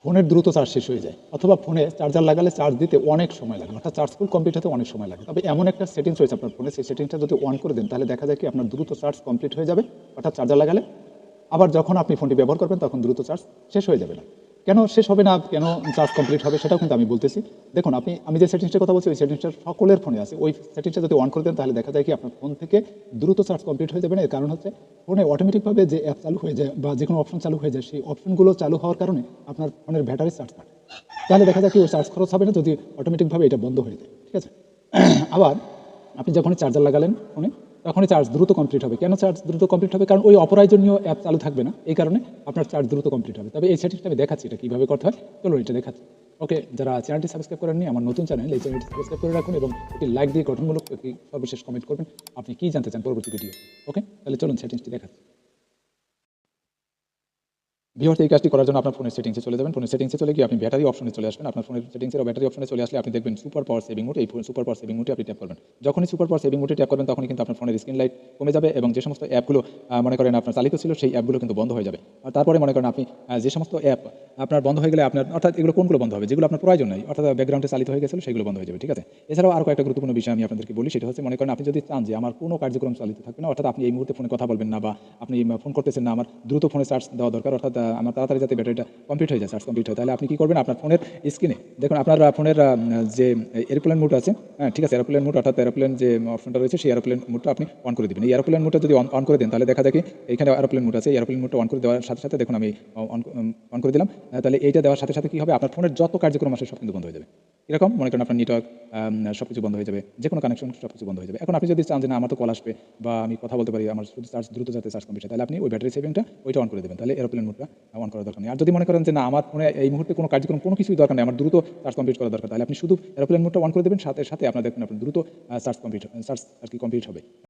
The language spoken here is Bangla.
ফোনের দ্রুত চার্জ শেষ হয়ে যায়, অথবা ফোনে চার্জার লাগালে চার্জ দিতে অনেক সময় লাগে, অর্থাৎ চার্জ ফুল কমপ্লিট হতে অনেক সময় লাগে। তবে এমন একটা সেটিংস রয়েছে আপনার ফোনে, সেই সেটিংসটা যদি অন করে দেন তাহলে দেখা যায় কি আপনার দ্রুত চার্জ কমপ্লিট হয়ে যাবে, অর্থাৎ চার্জার লাগালে। আবার যখন আপনি ফোনটি ব্যবহার করবেন তখন দ্রুত চার্জ শেষ হয়ে যাবে না। কেন শেষ হবে না, কেন চার্জ কমপ্লিট হবে, সেটাও কিন্তু আমি বলতেছি। দেখুন, আমি যে সেটিংসটার কথা বলছি ওই সেটিংসটা সকলের ফোনে আছে। ওই সেটিংসটা যদি অন করে দেন তাহলে দেখা যায় কি আপনার ফোন থেকে দ্রুত চার্জ কমপ্লিট হয়ে যাবে না। এর কারণ হচ্ছে ফোনে অটোমেটিকভাবে যে অ্যাপ চালু হয়ে যায় বা যে কোনো অপশন চালু হয়ে যায়, সেই অপশনগুলো চালু হওয়ার কারণে আপনার ফোনের ব্যাটারি চার্জ থাকে। তাহলে দেখা যায় কি ওই চার্জ খরচ হবে না যদি অটোমেটিকভাবে এটা বন্ধ হয়ে যায়, ঠিক আছে। আবার আপনি যখনই চার্জার লাগালেন ফোনে তখনই চার্জ দ্রুত কমপ্লিট হবে। কেন চার্জ দ্রুত কমপ্লিট হবে? কারণ ওই অপ্রয়োজনীয় অ্যাপ চালু থাকবে না, এই কারণে আপনার চার্জ দ্রুত কমপ্লিট হবে। তবে এই সেটিংসটা আমি দেখাচ্ছি এটা কীভাবে করতে হয়, চলো এটা দেখাচ্ছি। ওকে, যারা চ্যানেলটি সাবস্ক্রাইব করেননি, আমার নতুন চ্যানেল, এই চ্যানেলটি সাবস্ক্রাইব করে রাখুন এবং একটি লাইক দিয়ে গঠনমূলক একটি সর্বশেষ কমেন্ট করবেন আপনি কী জানতে চান পরবর্তী ভিডিও। ওকে, তাহলে চলুন সেটিংসটি দেখাচ্ছি। ভিউয়ার্স, এই কাজটি করার জন্য আপনার ফোনের সেটিংসে চলে যাবেন। ফোনের সেটিংসে চলে গিয়ে আপনি ব্যাটারি অপশনে চলে আসবেন। আপনার ফোনের সেটিংসের ব্যাটারি অপশনে চলে আসলে আপনি দেখবেন সুপার পাওয়ার সেভিং মোড। এই সুপার পাওয়ার সেভিং মোডে আপনি ট্যাপ করবেন। যখনই সুপার পাওয়ার সেভিং মোডে ট্যাপ করবেন তখনই কিন্তু আপনার ফোনের স্ক্রিন লাইট কমে যাবে এবং যে সমস্ত অ্যাপগুলো মনে করেন আপনার চালিত ছিল সেই অ্যাপগুলো কিন্তু বন্ধ হয়ে যাবে। আর তারপরে মনে করেন আপনি যে সমস্ত অ্যাপ আপনার বন্ধ হয়ে গেলে আপনার, অর্থাৎ এগুলো কোনগুলো বন্ধ হবে, যেগুলো আপনার প্রয়োজন নাই, অর্থাৎ ব্যাকগ্রাউন্ডে চালিত হয়ে গেছিল সেগুলো বন্ধ হয়ে যাবে, ঠিক আছে। এছাড়াও আরও কয়েকটা গুরুত্বপূর্ণ বিষয় আমি আপনাদেরকে বলি, সেটা হচ্ছে মনে করেন আপনি যদি চান যে আমার কোনো কার্যক্রম চালিত থাকবে না, অর্থাৎ আপনি এই মুহূর্তে ফোনে কথা বলবেন না বা আপনি ফোন করতেছেন না, আমার দ্রুত ফোনে চার্জ দেওয়া দরকার, অর্থাৎ আমার তাড়াতাড়ি যাতে ব্যাটারিটা কমপ্লিট হয়ে যায়, চার্জ কমপ্লিট হয়, তাহলে আপনি কী করবেন, আপনার ফোনের স্ক্রিনে দেখুন আপনার ফোনের যে এরোপ্লেন মোড আছে, হ্যাঁ ঠিক আছে, এরোপ্লেন মোড, অর্থাৎ এরোপ্লেন যে অপশনটা রয়েছে সেই এরোপ্লেন মোডটা আপনি অন করে দেবেন। এই এরোপ্লেন মোডটা যদি অন করে দেন তাহলে দেখা যায় কি এখানে এরোপ্লেন মোড আছে, এই এরোপ্লেন মোডটা অন করে দেওয়ার সাথে সাথে দেখুন আমি অন করে দিলাম। তাহলে এইটা দেওয়ার সাথে সাথে কী হবে, আপনার ফোনের যত কার্যক্রম আসে সব কিন্তু বন্ধ হয়ে যাবে। এরকম মনে করেন আপনার নেটওয়ার্ক সব কিছু বন্ধ হয়ে যাবে, যে কোনো কানেকশন সব কিছু বন্ধ হয়ে যাবে। এখন আপনি যদি চান যে না আমার তো কল আসবে বা আমি কথা বলতে পারি, আমার শুধু চার্জ দ্রুত যাতে চার্জ কমপ্লিট হয়, তাহলে আপনি ওই ব্যাটারি সেভিংটা ওইটা অন করে দেবেন, তাহলে এরোপ্লেন মোডটা অন করার দরকার নেই। আর যদি মনে করেন যে না আমার ফোনে এই মুহূর্তে কোনো কার্যক্রম কোনো কিছুই দরকার নেই, আমার দ্রুত চার্জ কমপ্লিট করা দরকার, তাহলে আপনি শুধু এরোপ্লেন মোডটা অন করে দেবেন, সাথে সাথে আপনার দেখবেন আপনার দ্রুত চার্জ কমপ্লিট আর কি কমপ্লিট হবে।